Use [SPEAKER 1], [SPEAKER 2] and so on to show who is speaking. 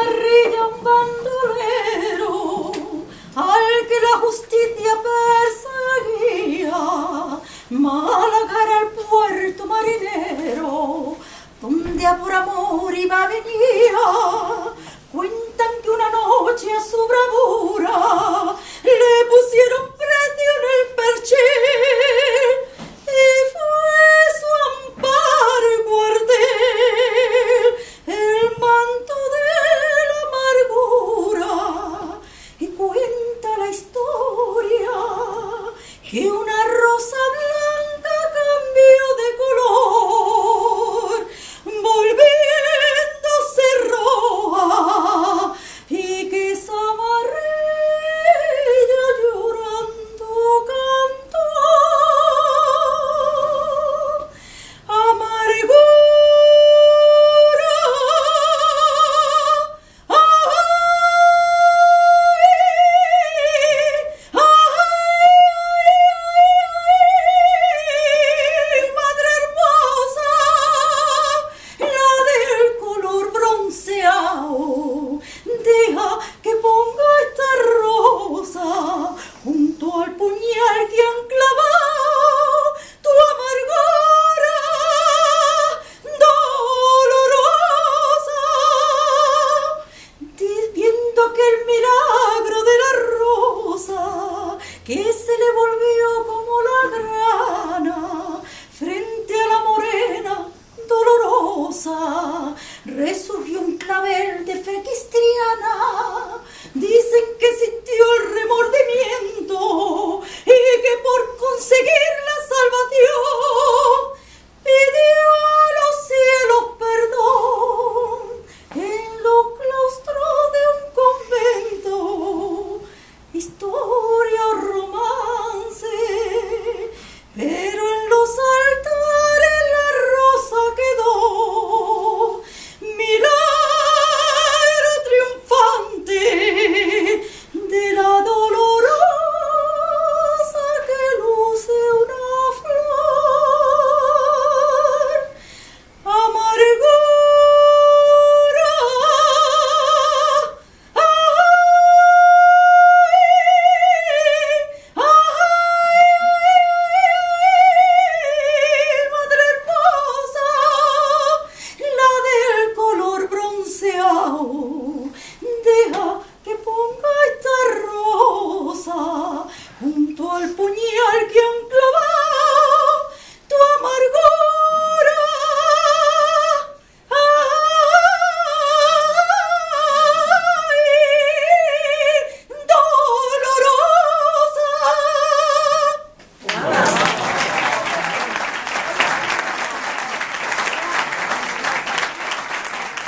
[SPEAKER 1] zamarrilla un bandolero al que la justicia perseguía, Málaga era el puerto marinero donde a por amor iba a venir. Cuentan que una noche a su bravura le pusieron precio en el perchel y fue su amparo y cuartel el manto de la amargura. Y cuenta la historia que una rosa blanca cambió de color, volviéndose roja, y que zamarrilla llorando cantó. Amargura, madre hermosa, la del color bronceado, deja que ponga esta rosa junto al puñal que han clavado tu amargura dolorosa, diciendo que el milagro de la rosa que se le volvió como la grana frente a la morena dolorosa, resurgió un clavel de fe